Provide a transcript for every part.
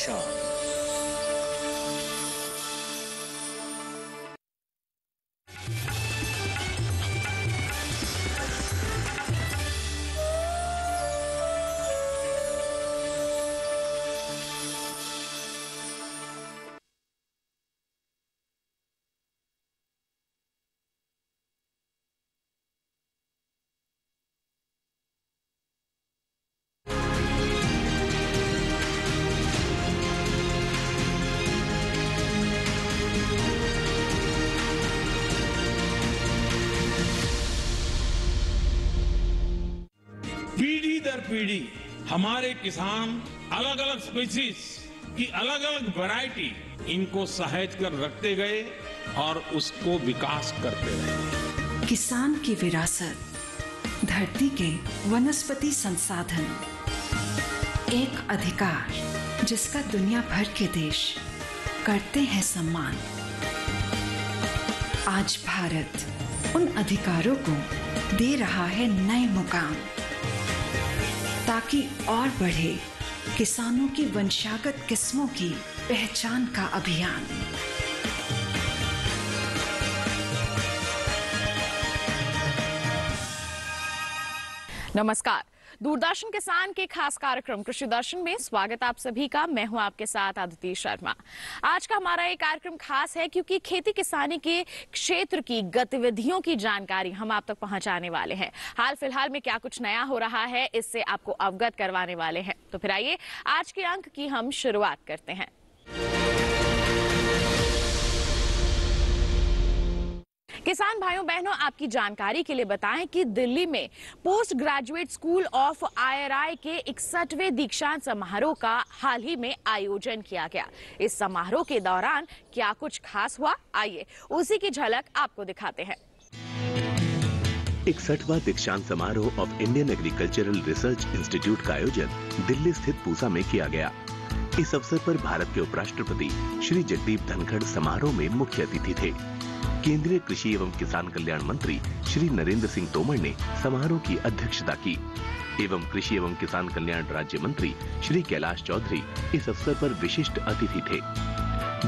शान। पीढ़ी दर पीढ़ी हमारे किसान अलग अलग स्पीसीज की अलग अलग वैरायटी इनको सहेज कर रखते गए और उसको विकास करते रहे। किसान की विरासत, धरती के वनस्पति संसाधन, एक अधिकार जिसका दुनिया भर के देश करते हैं सम्मान। आज भारत उन अधिकारों को दे रहा है नए मुकाम, ताकि और बढ़े किसानों की वंशागत किस्मों की पहचान का अभियान। नमस्कार, दूरदर्शन किसान के खास कार्यक्रम कृषि दर्शन में स्वागत आप सभी का। मैं हूं आपके साथ अदिति शर्मा। आज का हमारा ये कार्यक्रम खास है क्योंकि खेती किसानी के क्षेत्र की गतिविधियों की जानकारी हम आप तक पहुंचाने वाले हैं। हाल फिलहाल में क्या कुछ नया हो रहा है, इससे आपको अवगत करवाने वाले हैं। तो फिर आइए आज के अंक की हम शुरुआत करते हैं। किसान भाइयों बहनों, आपकी जानकारी के लिए बताएं कि दिल्ली में post graduate school of IRI के 61वें दीक्षांत समारोह का हाल ही में आयोजन किया गया। इस समारोह के दौरान क्या कुछ खास हुआ, आइए उसी की झलक आपको दिखाते हैं। 61वां दीक्षांत समारोह of Indian agricultural research institute का आयोजन दिल्ली स्थित पूसा में किया गया। इस अवसर पर भारत के उपराष्ट्रपति श्री जगदीप धनखड़ समारोह में मुख्य अतिथि थे। केंद्रीय कृषि एवं किसान कल्याण मंत्री श्री नरेंद्र सिंह तोमर ने समारोह की अध्यक्षता की एवं कृषि एवं किसान कल्याण राज्य मंत्री श्री कैलाश चौधरी इस अवसर पर विशिष्ट अतिथि थे।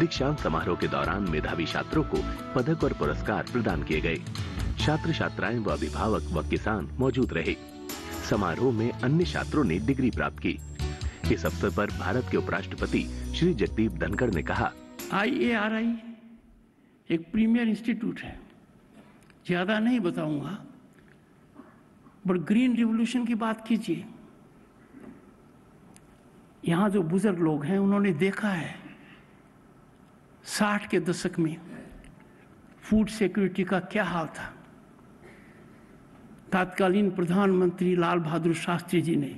दीक्षांत समारोह के दौरान मेधावी छात्रों को पदक और पुरस्कार प्रदान किए गए। छात्र छात्राएं व अभिभावक व किसान मौजूद रहे। समारोह में अन्य छात्रों ने डिग्री प्राप्त की। इस अवसर पर भारत के उपराष्ट्रपति श्री जगदीप धनखड़ ने कहा, IARI एक प्रीमियर इंस्टीट्यूट है, ज्यादा नहीं बताऊंगा, बट ग्रीन रिवॉल्यूशन की बात कीजिए। यहां जो बुजुर्ग लोग हैं उन्होंने देखा है 60 के दशक में फूड सिक्योरिटी का क्या हाल था। तत्कालीन प्रधानमंत्री लाल बहादुर शास्त्री जी ने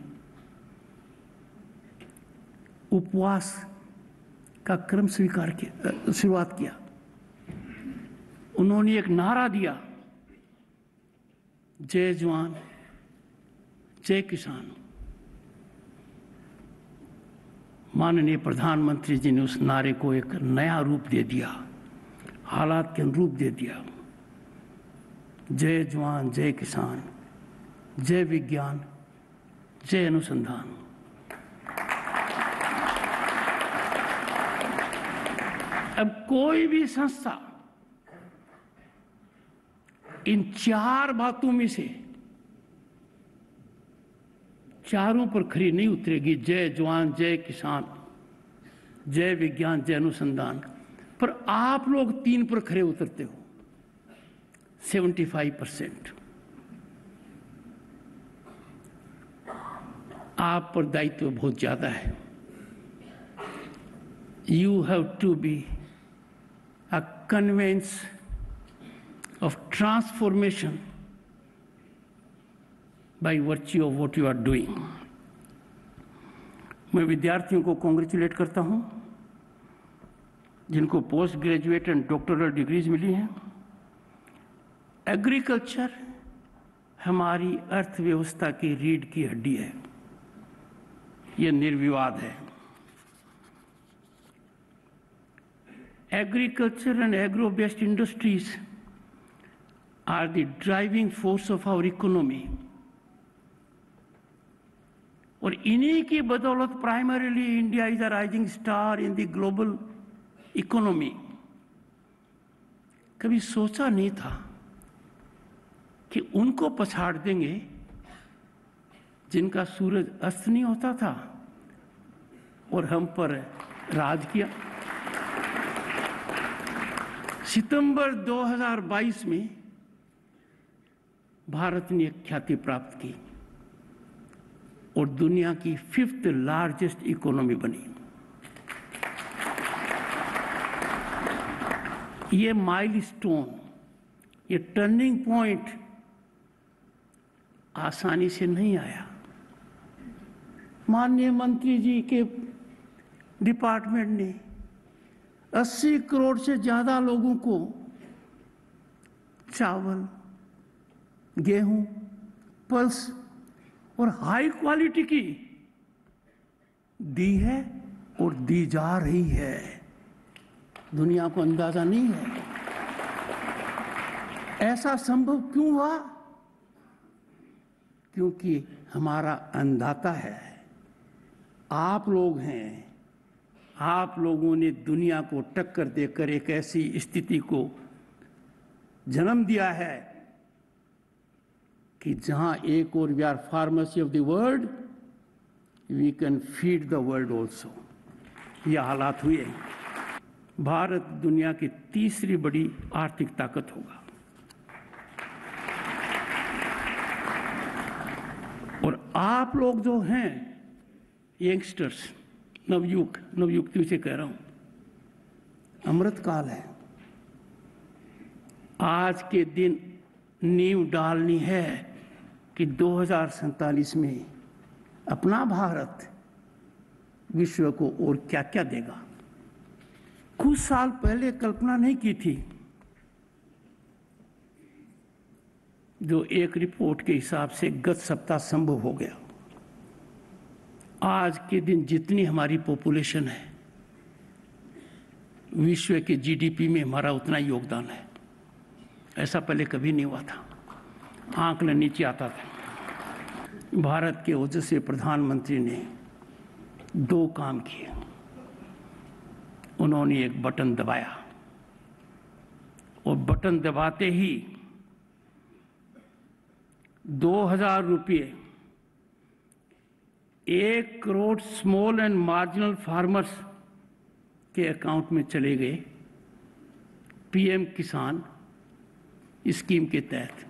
उपवास का क्रम स्वीकार किया, शुरुआत किया। उन्होंने एक नारा दिया, जय जवान जय किसान। माननीय प्रधानमंत्री जी ने उस नारे को एक नया रूप दे दिया, हालात के अनुरूप दे दिया। जय जवान जय किसान, जय विज्ञान जय अनुसंधान। अब कोई भी संस्था इन 4 बातों में से चारों पर खरी नहीं उतरेगी, जय जवान जय किसान जय विज्ञान जय अनुसंधान, पर आप लोग 3 पर खरे उतरते हो। 75% आप पर दायित्व बहुत ज्यादा है। You have to be a conveyance of transformation by virtue of what you are doing. मैं विद्यार्थियों को कॉन्ग्रेचुलेट करता हूं जिनको post graduate and doctoral degrees मिली हैं। एग्रीकल्चर हमारी अर्थव्यवस्था की रीढ़ की हड्डी है, यह निर्विवाद है। Agriculture and agro-based industries are the driving force of our economy. और इन्हीं की बदौलत primarily India is a rising star in the global economy. कभी सोचा नहीं था कि उनको पछाड़ देंगे जिनका सूरज अस्त नहीं होता था और हम पर राज किया। सितंबर 2022 में भारत ने एक ख्याति प्राप्त की और दुनिया की 5th लार्जेस्ट इकोनॉमी बनी। ये माइलस्टोन, ये टर्निंग पॉइंट आसानी से नहीं आया। माननीय मंत्री जी के डिपार्टमेंट ने 80 करोड़ से ज्यादा लोगों को चावल, गेहूं, पल्स और हाई क्वालिटी की दी है और दी जा रही है। दुनिया को अंदाजा नहीं है। ऐसा संभव क्यों हुआ? क्योंकि हमारा अन्नदाता है, आप लोग हैं। आप लोगों ने दुनिया को टक्कर देकर एक ऐसी स्थिति को जन्म दिया है कि जहां एक और we are pharmacy of the world, we can feed the world also. यह हालात हुए। भारत दुनिया की तीसरी बड़ी आर्थिक ताकत होगा और आप लोग जो हैं यंगस्टर्स, नवयुक्तियों से कह रहा हूं, अमृत काल है। आज के दिन नींव डालनी है कि 2047 में अपना भारत विश्व को और क्या क्या देगा। कुछ साल पहले कल्पना नहीं की थी, जो एक रिपोर्ट के हिसाब से गत सप्ताह संभव हो गया। आज के दिन जितनी हमारी पॉपुलेशन है, विश्व के जीडीपी में हमारा उतना योगदान है। ऐसा पहले कभी नहीं हुआ था, आंकड़ा नीचे आता था। भारत के ओजस्वी प्रधानमंत्री ने 2 काम किए। उन्होंने एक बटन दबाया और बटन दबाते ही 2000 रुपये 1 crore small and marginal farmers के अकाउंट में चले गए। पीएम किसान स्कीम के तहत,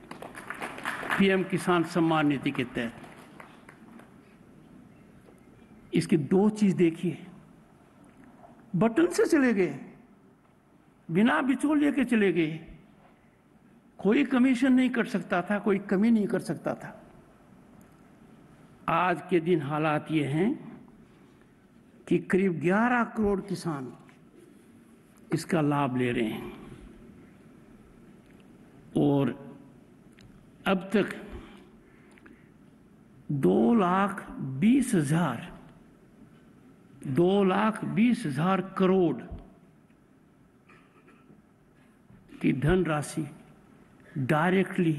पीएम किसान सम्मान निधि के तहत। इसकी 2 चीज देखिए, बटन से चले गए, बिना बिचौलिए के चले गए। कोई कमीशन नहीं कर सकता था, कोई कमी नहीं कर सकता था। आज के दिन हालात ये हैं कि करीब 11 करोड़ किसान इसका लाभ ले रहे हैं और अब तक 2,20,000 करोड़ की धनराशि डायरेक्टली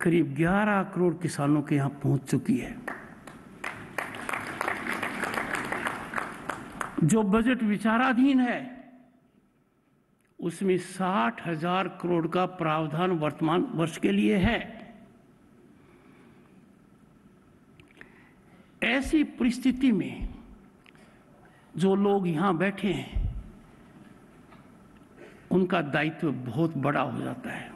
करीब 11 करोड़ किसानों के यहां पहुंच चुकी है। जो बजट विचाराधीन है उसमें 60,000 करोड़ का प्रावधान वर्तमान वर्ष के लिए है। ऐसी परिस्थिति में जो लोग यहां बैठे हैं उनका दायित्व बहुत बड़ा हो जाता है,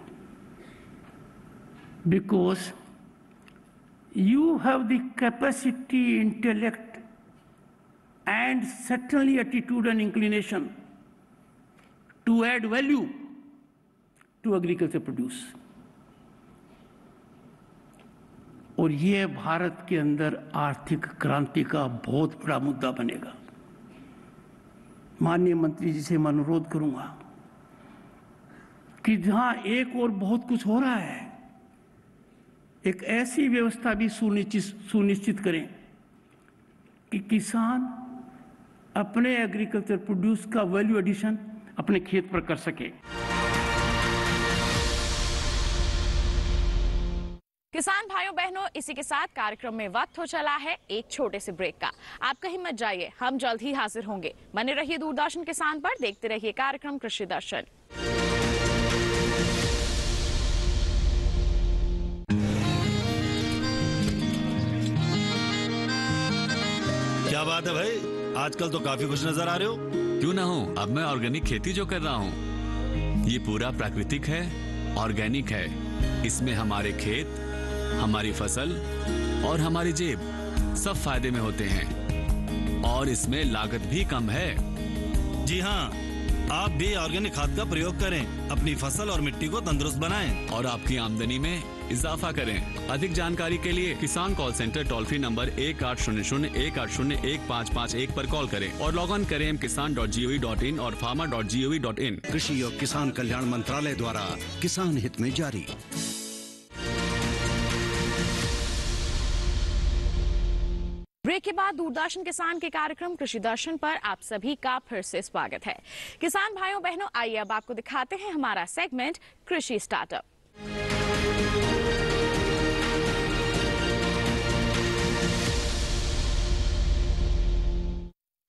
because you have the capacity, intellect and certainly attitude and inclination to add value to agriculture produce। और ये भारत के अंदर आर्थिक क्रांति का बहुत बड़ा मुद्दा बनेगा। माननीय मंत्री जी से मैं अनुरोध करूंगा कि जहां एक और बहुत कुछ हो रहा है, एक ऐसी व्यवस्था भी सुनिश्चित करें कि किसान अपने एग्रीकल्चर प्रोड्यूस का वैल्यू एडिशन अपने खेत पर कर सके। किसान भाइयों भाइयों बहनों, इसी के साथ कार्यक्रम में वक्त हो चला है एक छोटे से ब्रेक का। आप कहीं मत जाइए, हम जल्द ही हाजिर होंगे। बने रहिए दूरदर्शन किसान पर, देखते रहिए कार्यक्रम कृषि दर्शन। क्या बात है भाई, आजकल तो काफी खुश नजर आ रहे हो। क्यों ना हो, अब मैं ऑर्गेनिक खेती जो कर रहा हूँ ये पूरा प्राकृतिक है, ऑर्गेनिक है। इसमें हमारे खेत, हमारी फसल और हमारी जेब सब फायदे में होते हैं और इसमें लागत भी कम है। जी हाँ, आप भी ऑर्गेनिक खाद का प्रयोग करें, अपनी फसल और मिट्टी को तंदुरुस्त बनाएं और आपकी आमदनी में इजाफा करें। अधिक जानकारी के लिए किसान call centre toll free number 1800-180-1551 पर कॉल करें और लॉग ऑन करें kisan.gov.in और farmer.gov.in। कृषि और किसान कल्याण मंत्रालय द्वारा किसान हित में जारी। ब्रेक के बाद दूरदर्शन किसान के कार्यक्रम कृषि दर्शन पर आप सभी का फिर से स्वागत है। किसान भाइयों बहनों, आइए अब आपको दिखाते हैं हमारा सेगमेंट कृषि स्टार्टअप।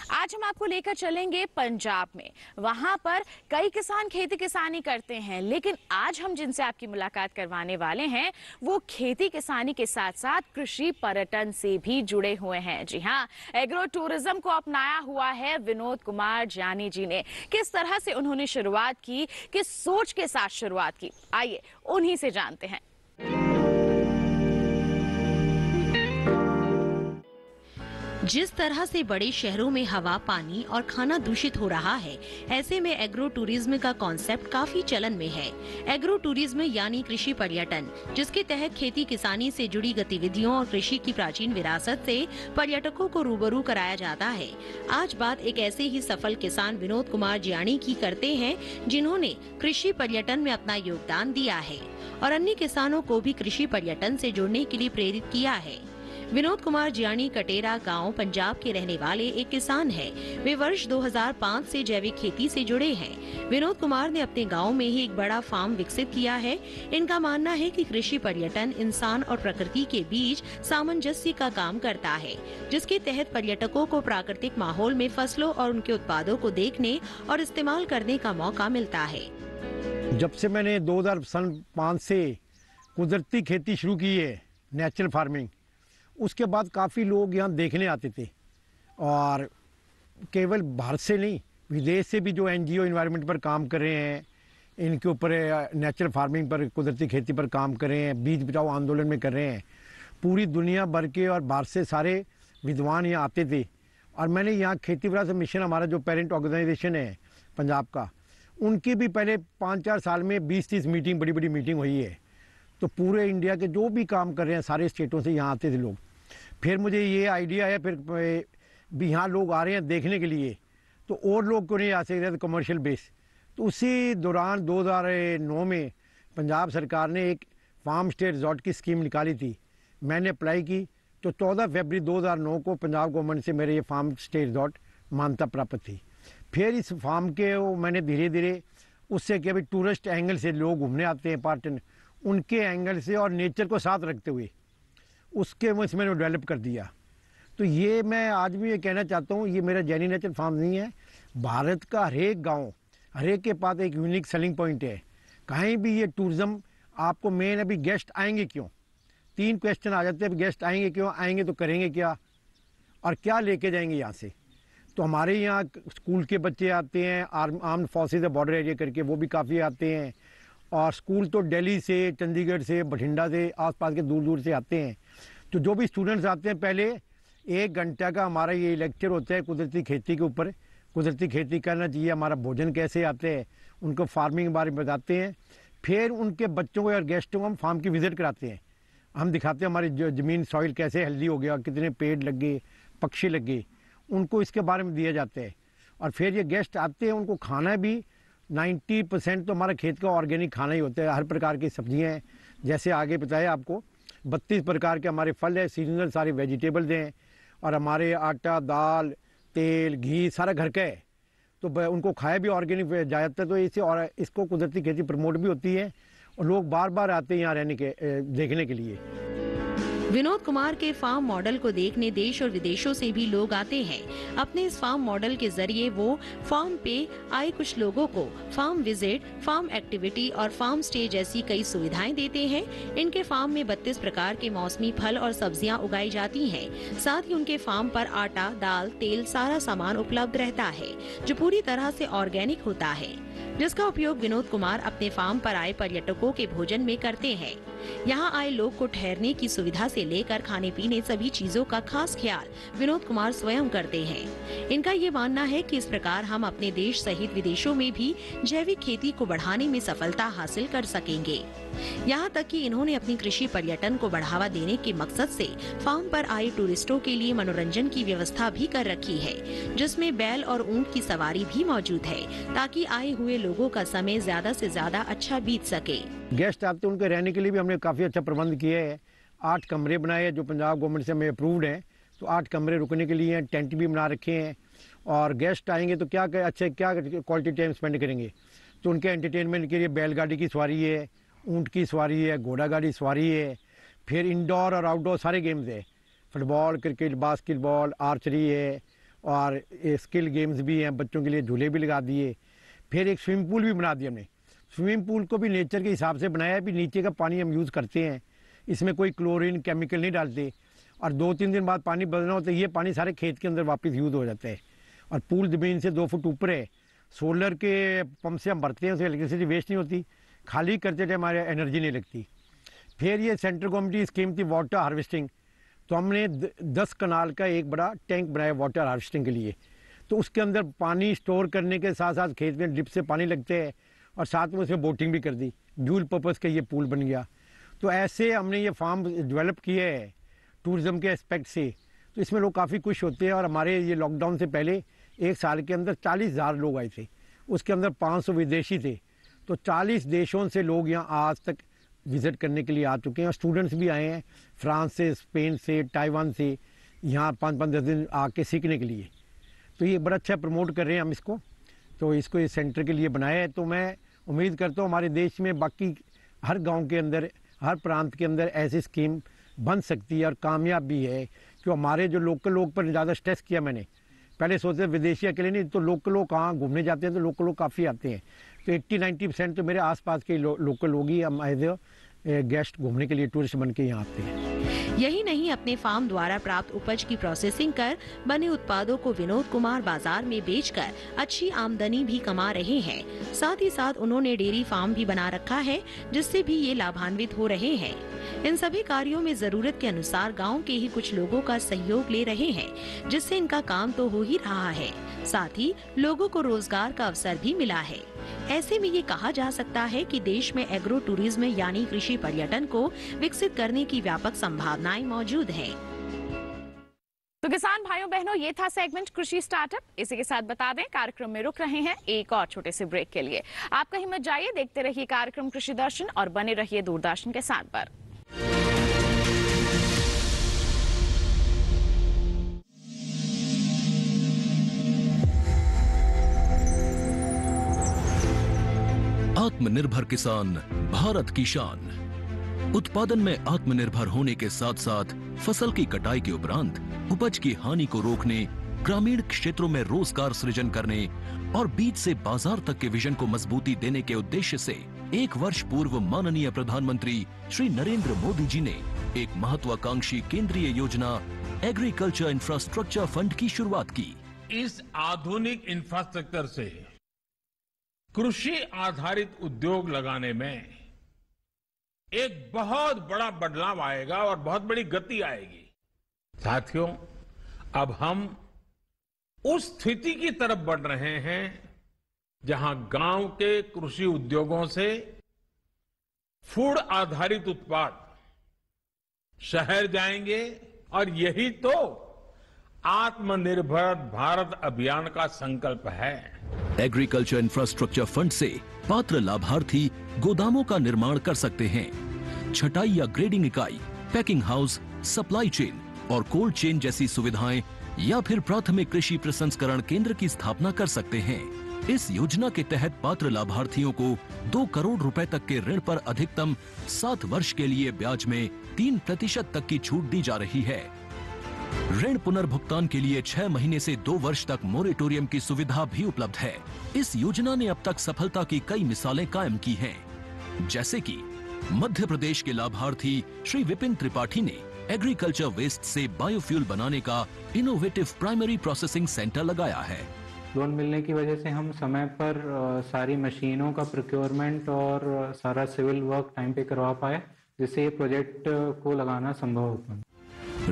आज हम आपको लेकर चलेंगे पंजाब में। वहां पर कई किसान खेती किसानी करते हैं, लेकिन आज हम जिनसे आपकी मुलाकात करवाने वाले हैं वो खेती किसानी के साथ साथ कृषि पर्यटन से भी जुड़े हुए हैं। जी हाँ, एग्रो टूरिज्म को अपनाया हुआ है विनोद कुमार जियानी जी ने। किस तरह से उन्होंने शुरुआत की, किस सोच के साथ शुरुआत की, आइए उन्हीं से जानते हैं। जिस तरह से बड़े शहरों में हवा, पानी और खाना दूषित हो रहा है, ऐसे में एग्रो टूरिज्म का कॉन्सेप्ट काफी चलन में है। एग्रो टूरिज्म यानी कृषि पर्यटन, जिसके तहत खेती किसानी से जुड़ी गतिविधियों और कृषि की प्राचीन विरासत से पर्यटकों को रूबरू कराया जाता है। आज बात एक ऐसे ही सफल किसान विनोद कुमार जियानी की करते हैं, जिन्होंने कृषि पर्यटन में अपना योगदान दिया है और अन्य किसानों को भी कृषि पर्यटन से जुड़ने के लिए प्रेरित किया है। विनोद कुमार जियानी कटेरा गांव पंजाब के रहने वाले एक किसान हैं। वे वर्ष 2005 से जैविक खेती से जुड़े हैं। विनोद कुमार ने अपने गांव में ही एक बड़ा फार्म विकसित किया है। इनका मानना है कि कृषि पर्यटन इंसान और प्रकृति के बीच सामंजस्य का काम करता है, जिसके तहत पर्यटकों को प्राकृतिक माहौल में फसलों और उनके उत्पादों को देखने और इस्तेमाल करने का मौका मिलता है। जब से मैंने 2005 से कुदरती खेती शुरू की है, नेचुरल फार्मिंग, उसके बाद काफ़ी लोग यहाँ देखने आते थे और केवल भारत से नहीं, विदेश से भी जो एनजीओ एनवायरनमेंट पर काम कर रहे हैं, इनके ऊपर नेचुरल फार्मिंग पर, कुदरती खेती पर काम कर रहे हैं, बीज बचाओ आंदोलन में कर रहे हैं। पूरी दुनिया भर के और बाहर से सारे विद्वान यहाँ आते थे और मैंने यहाँ खेती विरासत मिशन, हमारा जो पेरेंट ऑर्गेनाइजेशन है पंजाब का, उनकी भी पहले 5-4 साल में 20-30 मीटिंग, बड़ी बड़ी मीटिंग हुई है। तो पूरे इंडिया के जो भी काम कर रहे हैं सारे स्टेटों से यहाँ आते थे लोग। फिर मुझे ये आइडिया आया, फिर भी यहाँ लोग आ रहे हैं देखने के लिए, तो और लोग क्यों नहीं आ सकते कमर्शियल बेस। तो उसी दौरान 2009 में पंजाब सरकार ने एक फार्म स्टे रिजॉर्ट की स्कीम निकाली थी। मैंने अप्लाई की तो 14 फरवरी 2009 को पंजाब गवर्नमेंट से मेरे ये फार्म स्टे रिजॉर्ट मान्यता प्राप्त थी। फिर इस फार्म के मैंने धीरे धीरे उससे क्या, भी टूरिस्ट एंगल से लोग घूमने आते हैं, पर्यटन, उनके एंगल से और नेचर को साथ रखते हुए उसके इसमें डेवलप कर दिया। तो ये मैं आज भी ये कहना चाहता हूँ, ये मेरा जियानी नेचुरल फार्म नहीं है। भारत का हर एक गाँव, हर एक के पास एक यूनिक सेलिंग पॉइंट है। कहीं भी ये टूरिज्म आपको मेन, अभी गेस्ट आएंगे क्यों, 3 क्वेश्चन आ जाते हैं। गेस्ट आएंगे क्यों, आएंगे तो करेंगे क्या और क्या लेके जाएंगे यहाँ से। तो हमारे यहाँ स्कूल के बच्चे आते हैं, आर्म्ड फोर्सेज बॉर्डर एरिया करके, वो भी काफ़ी आते हैं। और स्कूल तो दिल्ली से, चंडीगढ़ से, बठिंडा से, आसपास के दूर दूर से आते हैं। तो जो भी स्टूडेंट्स आते हैं, पहले 1 घंटा का हमारा ये लेक्चर होता है कुदरती खेती के ऊपर। कुदरती खेती करना चाहिए, हमारा भोजन कैसे आते हैं, उनको फार्मिंग के बारे में बताते हैं। फिर उनके बच्चों को और गेस्टों को हम फार्म की विज़िट कराते हैं। हम दिखाते हैं हमारी ज़मीन, सॉइल कैसे हेल्दी हो गया, कितने पेड़ लग गए, पक्षी लग गए, उनको इसके बारे में दिया जाता है। और फिर ये गेस्ट आते हैं, उनको खाना भी 90% तो हमारा खेत का ऑर्गेनिक खाना ही होता है। हर प्रकार की सब्जियां हैं, जैसे आगे बताया आपको 32 प्रकार के हमारे फल है, सीजनल सारे वेजिटेबल्स हैं। और हमारे आटा, दाल, तेल, घी सारा घर का है, तो उनको खाया भी ऑर्गेनिक जाता है। तो इसे और इसको कुदरती खेती प्रमोट भी होती है और लोग बार बार आते हैं यहाँ रहने के, देखने के लिए। विनोद कुमार के फार्म मॉडल को देखने देश और विदेशों से भी लोग आते हैं। अपने इस फार्म मॉडल के जरिए वो फार्म पे आए कुछ लोगों को फार्म विजिट, फार्म एक्टिविटी और फार्म स्टे जैसी कई सुविधाएं देते हैं। इनके फार्म में 32 प्रकार के मौसमी फल और सब्जियां उगाई जाती हैं। साथ ही उनके फार्म पर आटा, दाल, तेल सारा सामान उपलब्ध रहता है जो पूरी तरह से ऑर्गेनिक होता है, जिसका उपयोग विनोद कुमार अपने फार्म पर आए पर्यटकों के भोजन में करते हैं। यहाँ आए लोग को ठहरने की सुविधा से लेकर खाने पीने सभी चीजों का खास ख्याल विनोद कुमार स्वयं करते हैं। इनका ये मानना है कि इस प्रकार हम अपने देश सहित विदेशों में भी जैविक खेती को बढ़ाने में सफलता हासिल कर सकेंगे। यहाँ तक कि इन्होंने अपनी कृषि पर्यटन को बढ़ावा देने के मकसद से फार्म पर आए टूरिस्टों के लिए मनोरंजन की व्यवस्था भी कर रखी है, जिसमें बैल और ऊंट की सवारी भी मौजूद है ताकि आए हुए लोगों का समय ज्यादा से ज्यादा अच्छा बीत सके। गेस्ट आते हैं उनके रहने के लिए भी हमने काफी अच्छा प्रबंध किया है। 8 कमरे बनाए हैं जो पंजाब गवर्नमेंट से हमें अप्रूव्ड हैं, तो 8 कमरे रुकने के लिए हैं, टेंट भी बना रखे हैं। और गेस्ट आएंगे तो क्या क्वालिटी टाइम स्पेंड करेंगे, तो उनके एंटरटेनमेंट के लिए बैलगाड़ी की सवारी है, ऊंट की सवारी है, घोड़ा गाड़ी सवारी है, फिर इंडोर और आउटडोर सारे गेम्स है, फुटबॉल, क्रिकेट, बास्केटबॉल, आर्चरी है और स्किल गेम्स भी हैं। बच्चों के लिए झूले भी लगा दिए। फिर एक स्विमिंग पूल भी बना दिया हमने। स्विमिंग पूल को भी नेचर के हिसाब से बनाया है, भी नीचे का पानी हम यूज़ करते हैं, इसमें कोई क्लोरीन केमिकल नहीं डालते और 2-3 दिन बाद पानी बदलना हो तो ये पानी सारे खेत के अंदर वापस यूज़ हो जाता है। और पूल ज़मीन से 2 फुट ऊपर है, सोलर के पंप से हम भरते हैं, उससे इलेक्ट्रिसिटी वेस्ट नहीं होती, खाली करते टाइम हमारे एनर्जी नहीं लगती। फिर ये सेंट्रल गवर्नमेंट की स्कीम थी वाटर हार्वेस्टिंग, तो हमने 10 कनाल का एक बड़ा टैंक बनाया वाटर हार्वेस्टिंग के लिए। तो उसके अंदर पानी स्टोर करने के साथ साथ खेत में ड्रिप से पानी लगते हैं और साथ में उसमें बोटिंग भी कर दी। ड्यूल पर्पज़ का ये पूल बन गया। तो ऐसे हमने ये फार्म डेवलप किए है टूरिज़्म के एस्पेक्ट से, तो इसमें लोग काफ़ी खुश होते हैं। और हमारे ये लॉकडाउन से पहले 1 साल के अंदर 40,000 लोग आए थे, उसके अंदर 500 विदेशी थे। तो 40 देशों से लोग यहाँ आज तक विज़िट करने के लिए आ चुके हैं और स्टूडेंट्स भी आए हैं फ्रांस से, स्पेन से, ताइवान से, यहाँ 5-5-10 दिन आके सीखने के लिए। तो ये बड़ा अच्छा प्रमोट कर रहे हैं हम इसको, तो इसको इस सेंटर के लिए बनाया है। तो मैं उम्मीद करता हूँ हमारे देश में बाकी हर गांव के अंदर, हर प्रांत के अंदर ऐसी स्कीम बन सकती है और कामयाब भी है। क्यों हमारे जो लोकल लोग पर ज़्यादा स्ट्रेस किया मैंने, पहले सोचते विदेशी अकेले नहीं, तो लोकल लोग कहाँ घूमने जाते हैं, तो लोकल लोग काफ़ी आते हैं। तो 80-90% तो मेरे आसपास के लोकल लोग ही हम एज ए गेस्ट घूमने के लिए टूरिस्ट बन के यहाँ आते हैं। यही नहीं, अपने फार्म द्वारा प्राप्त उपज की प्रोसेसिंग कर बने उत्पादों को विनोद कुमार बाजार में बेचकर अच्छी आमदनी भी कमा रहे हैं। साथ ही साथ उन्होंने डेयरी फार्म भी बना रखा है, जिससे भी ये लाभान्वित हो रहे हैं। इन सभी कार्यों में जरूरत के अनुसार गांव के ही कुछ लोगों का सहयोग ले रहे हैं, जिससे इनका काम तो हो ही रहा है, साथ ही लोगों को रोजगार का अवसर भी मिला है। ऐसे में ये कहा जा सकता है कि देश में एग्रो टूरिज्म यानी कृषि पर्यटन को विकसित करने की व्यापक संभावनाएं मौजूद हैं। तो किसान भाइयों बहनों, ये था सेगमेंट कृषि स्टार्टअप। इसी के साथ बता दें कार्यक्रम में रुक रहे हैं एक और छोटे से ब्रेक के लिए। आप कहीं मत जाइए, देखते रहिए कार्यक्रम कृषि दर्शन और बने रहिए दूरदर्शन के साथ पर। आत्मनिर्भर किसान भारत की शान। उत्पादन में आत्मनिर्भर होने के साथ साथ फसल की कटाई के उपरांत उपज की हानि को रोकने, ग्रामीण क्षेत्रों में रोजगार सृजन करने और बीज से बाजार तक के विजन को मजबूती देने के उद्देश्य से 1 वर्ष पूर्व माननीय प्रधानमंत्री श्री नरेंद्र मोदी जी ने एक महत्वाकांक्षी केंद्रीय योजना एग्रीकल्चर इंफ्रास्ट्रक्चर फंड की शुरुआत की। इस आधुनिक इंफ्रास्ट्रक्चर से कृषि आधारित उद्योग लगाने में एक बहुत बड़ा बदलाव आएगा और बहुत बड़ी गति आएगी। साथियों, अब हम उस स्थिति की तरफ बढ़ रहे हैं जहां गांव के कृषि उद्योगों से फूड आधारित उत्पाद शहर जाएंगे और यही तो आत्मनिर्भर भारत अभियान का संकल्प है। एग्रीकल्चर इंफ्रास्ट्रक्चर फंड से पात्र लाभार्थी गोदामों का निर्माण कर सकते हैं, छटाई या ग्रेडिंग इकाई, पैकिंग हाउस, सप्लाई चेन और कोल्ड चेन जैसी सुविधाएं या फिर प्राथमिक कृषि प्रसंस्करण केंद्र की स्थापना कर सकते हैं। इस योजना के तहत पात्र लाभार्थियों को 2 करोड़ रुपए तक के ऋण पर अधिकतम 7 वर्ष के लिए ब्याज में 3% तक की छूट दी जा रही है। ऋण पुनर्भुगतान के लिए 6 महीने से 2 वर्ष तक मोरेटोरियम की सुविधा भी उपलब्ध है। इस योजना ने अब तक सफलता की कई मिसालें कायम की हैं, जैसे कि मध्य प्रदेश के लाभार्थी श्री विपिन त्रिपाठी ने एग्रीकल्चर वेस्ट से बायोफ्यूल बनाने का इनोवेटिव प्राइमरी प्रोसेसिंग सेंटर लगाया है। लोन मिलने की वजह से हम समय पर सारी मशीनों का प्रोक्योरमेंट और सारा सिविल वर्क टाइम पे करवा पाए, जिससे ये प्रोजेक्ट को लगाना संभव हो पाया।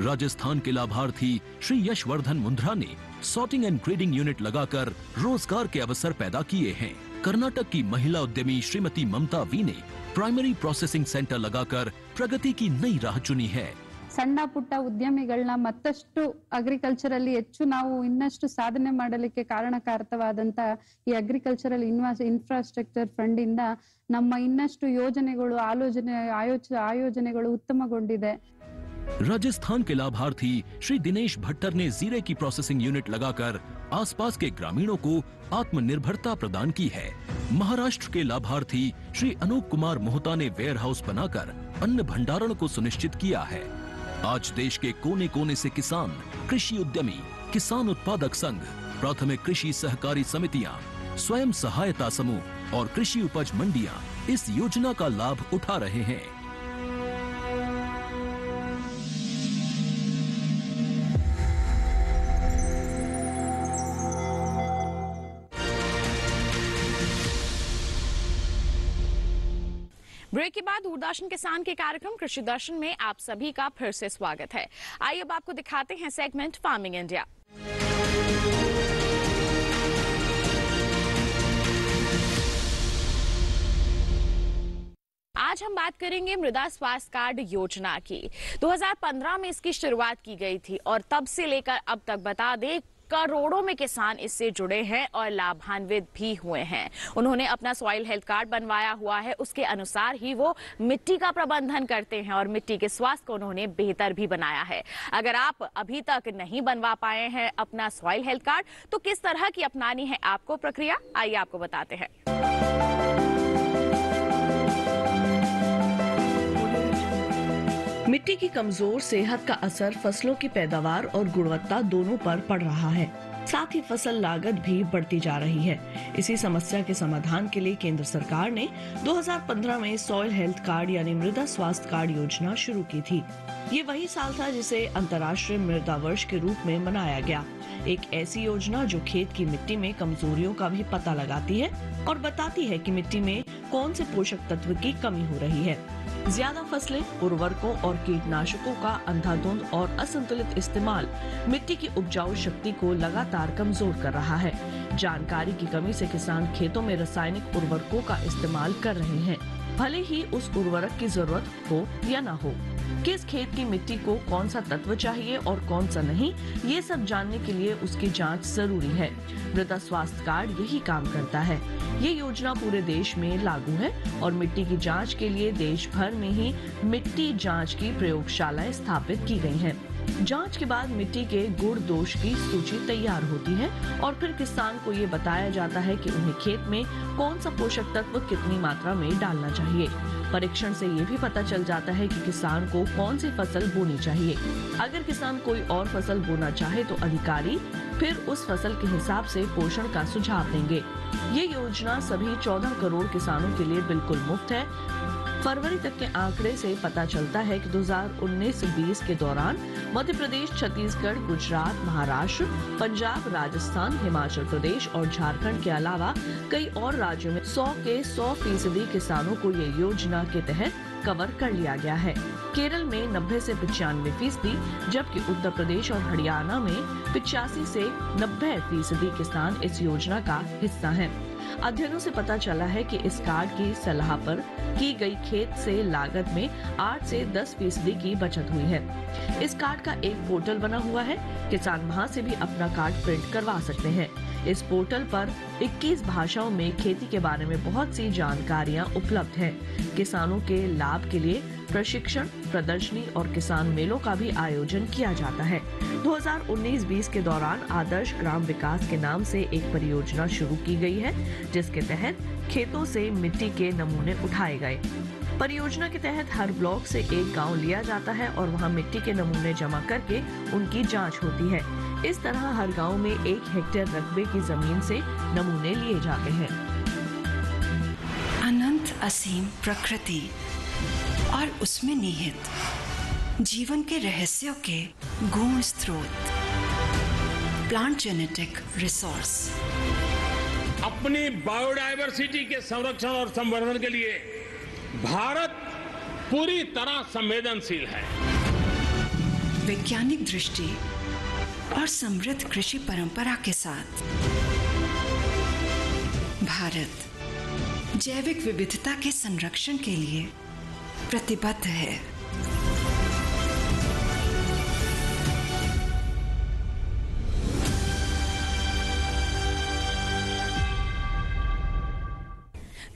राजस्थान के लाभार्थी श्री यशवर्धन मुंद्रा ने सॉर्टिंग एंड ग्रेडिंग यूनिट लगाकर रोजगार के अवसर पैदा किए हैं। कर्नाटक की महिला उद्यमी श्रीमती ममता वी ने प्राइमरी प्रोसेसिंग सेंटर लगाकर प्रगति की नई राह चुनी है। ಸಣ್ಣ ಪುಟ್ಟ ಉದ್ಯಮಿಗಳನ್ನ ಮತ್ತಷ್ಟು ಅಗ್ರಿಕಲ್ಚರಲ್ಲಿ ಹೆಚ್ಚು ನಾವು ಇನ್ನಷ್ಟು ಸಾಧನೆ ಮಾಡಲಿಕ್ಕೆ ಕಾರಣಕಾರಕವಾದಂತ ಈ ಅಗ್ರಿಕಲ್ಚರಲ್ ಇನ್ಫ್ರಾಸ್ಟ್ರಕ್ಚರ್ ಫಂಡ್ ಇಂದ ನಮ್ಮ ಇನ್ನಷ್ಟು ಯೋಜನೆಗಳು ಆಯೋಜನೆಗಳು ಉತ್ತಮಗೊಂಡಿದೆ। राजस्थान के लाभार्थी श्री दिनेश भट्टर ने जीरे की प्रोसेसिंग यूनिट लगाकर आसपास के ग्रामीणों को आत्मनिर्भरता प्रदान की है। महाराष्ट्र के लाभार्थी श्री अनूप कुमार मोहता ने वेयर हाउस बनाकर अन्न भंडारण को सुनिश्चित किया है। आज देश के कोने कोने से किसान, कृषि उद्यमी, किसान उत्पादक संघ, प्राथमिक कृषि सहकारी समितियां, स्वयं सहायता समूह और कृषि उपज मंडियां इस योजना का लाभ उठा रहे हैं। ब्रेक के बाद दूरदर्शन किसान के कार्यक्रम कृषि दर्शन में आप सभी का फिर से स्वागत है। आइए अब आपको दिखाते हैं सेगमेंट फार्मिंग इंडिया। आज हम बात करेंगे मृदा स्वास्थ्य कार्ड योजना की। 2015 में इसकी शुरुआत की गई थी और तब से लेकर अब तक बता दें करोड़ों में किसान इससे जुड़े हैं और लाभान्वित भी हुए हैं। उन्होंने अपना सॉइल हेल्थ कार्ड बनवाया हुआ है, उसके अनुसार ही वो मिट्टी का प्रबंधन करते हैं और मिट्टी के स्वास्थ्य को उन्होंने बेहतर भी बनाया है। अगर आप अभी तक नहीं बनवा पाए हैं अपना सॉइल हेल्थ कार्ड तो किस तरह की अपनानी है आपको प्रक्रिया, आइए आपको बताते हैं। मिट्टी की कमजोर सेहत का असर फसलों की पैदावार और गुणवत्ता दोनों पर पड़ रहा है। साथ ही फसल लागत भी बढ़ती जा रही है। इसी समस्या के समाधान के लिए केंद्र सरकार ने 2015 में सॉइल हेल्थ कार्ड यानी मृदा स्वास्थ्य कार्ड योजना शुरू की थी। ये वही साल था जिसे अंतर्राष्ट्रीय मृदा वर्ष के रूप में मनाया गया। एक ऐसी योजना जो खेत की मिट्टी में कमजोरियों का भी पता लगाती है और बताती है कि मिट्टी में कौन से पोषक तत्व की कमी हो रही है। ज्यादा फसलें, उर्वरकों और कीटनाशकों का अंधाधुंध और असंतुलित इस्तेमाल मिट्टी की उपजाऊ शक्ति को लगातार कमजोर कर रहा है। जानकारी की कमी से किसान खेतों में रासायनिक उर्वरकों का इस्तेमाल कर रहे हैं, भले ही उस उर्वरक की जरूरत हो या न हो। किस खेत की मिट्टी को कौन सा तत्व चाहिए और कौन सा नहीं, ये सब जानने के लिए उसकी जांच जरूरी है। मृदा स्वास्थ्य कार्ड यही काम करता है। ये योजना पूरे देश में लागू है और मिट्टी की जांच के लिए देश भर में ही मिट्टी जांच की प्रयोगशालाएं स्थापित की गई हैं। जांच के बाद मिट्टी के गुण दोष की सूची तैयार होती है और फिर किसान को ये बताया जाता है कि उन्हें खेत में कौन सा पोषक तत्व कितनी मात्रा में डालना चाहिए। परीक्षण से ये भी पता चल जाता है कि किसान को कौन सी फसल बोनी चाहिए। अगर किसान कोई और फसल बोना चाहे तो अधिकारी फिर उस फसल के हिसाब से पोषण का सुझाव देंगे। ये योजना सभी 14 करोड़ किसानों के लिए बिल्कुल मुफ्त है। फरवरी तक के आंकड़े से पता चलता है कि 2019-20 के दौरान मध्य प्रदेश, छत्तीसगढ़, गुजरात, महाराष्ट्र, पंजाब, राजस्थान, हिमाचल प्रदेश और झारखंड के अलावा कई और राज्यों में 100 के 100% किसानों को ये योजना के तहत कवर कर लिया गया है। केरल में 90 से 95%, जबकि उत्तर प्रदेश और हरियाणा में 85 से 90% किसान इस योजना का हिस्सा हैं। अध्ययनों से पता चला है कि इस कार्ड की सलाह पर की गई खेत से लागत में 8 से 10% की बचत हुई है। इस कार्ड का एक पोर्टल बना हुआ है, किसान वहां से भी अपना कार्ड प्रिंट करवा सकते हैं। इस पोर्टल पर 21 भाषाओं में खेती के बारे में बहुत सी जानकारियां उपलब्ध हैं। किसानों के लाभ के लिए प्रशिक्षण, प्रदर्शनी और किसान मेलों का भी आयोजन किया जाता है। 2019-20 के दौरान आदर्श ग्राम विकास के नाम से एक परियोजना शुरू की गई है, जिसके तहत खेतों से मिट्टी के नमूने उठाए गए। परियोजना के तहत हर ब्लॉक से एक गांव लिया जाता है और वहां मिट्टी के नमूने जमा करके उनकी जांच होती है। इस तरह हर गांव में 1 हेक्टेयर रकबे की जमीन से नमूने लिए जाते हैं। अनंत असीम प्रकृति और उसमें निहित जीवन के रहस्यों के गूढ़ स्रोत, प्लांट जेनेटिक रिसोर्स। अपनी बायोडायवर्सिटी के संरक्षण और संवर्धन के लिए भारत पूरी तरह संवेदनशील है। वैज्ञानिक दृष्टि और समृद्ध कृषि परंपरा के साथ भारत जैविक विविधता के संरक्षण के लिए प्रतिबद्ध है।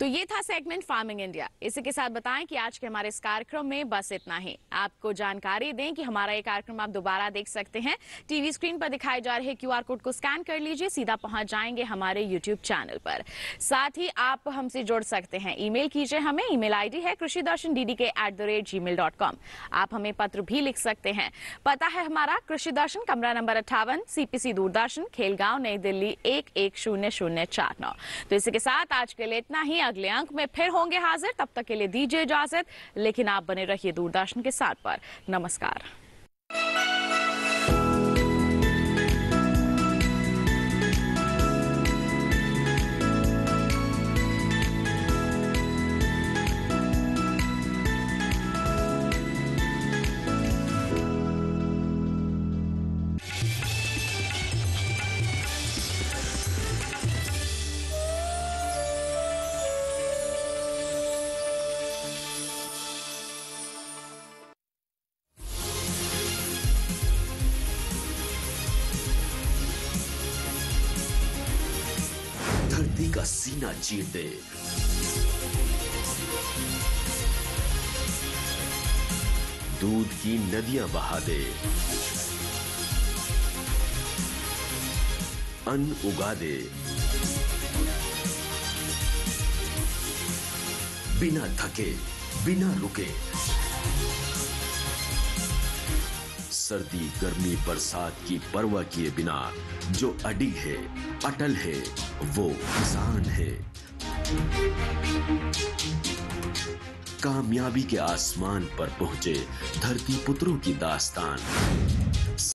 तो ये था सेगमेंट फार्मिंग इंडिया। इसी के साथ बताएं कि आज के हमारे इस कार्यक्रम में बस इतना ही। आपको जानकारी दें कि हमारा ये कार्यक्रम आप दोबारा देख सकते हैं। टीवी स्क्रीन पर दिखाए जा रहे QR कोड को स्कैन कर लीजिए, सीधा पहुंच जाएंगे हमारे YouTube चैनल पर। साथ ही आप हमसे जुड़ सकते हैं, ईमेल कीजिए हमें। ईमेल ID है krishiddarshan@gmail.com। आप हमें पत्र भी लिख सकते हैं। पता है हमारा कृषि दर्शन, कमरा नंबर 58, CPC दूरदर्शन, खेलगांव, नई दिल्ली 110049। तो इसी के साथ आज के लिए इतना ही। अगले अंक में फिर होंगे हाजिर, तब तक के लिए दीजिए इजाजत, लेकिन आप बने रहिए दूरदर्शन के साथ पर। नमस्कार। का सीना चीर दे, दूध की नदियां बहा दे, अन्न उगा दे, बिना थके, बिना रुके। सर्दी, गर्मी, बरसात की परवाह किए बिना जो अडिग है, अटल है, वो किसान है। कामयाबी के आसमान पर पहुंचे धरती पुत्रों की दास्तान।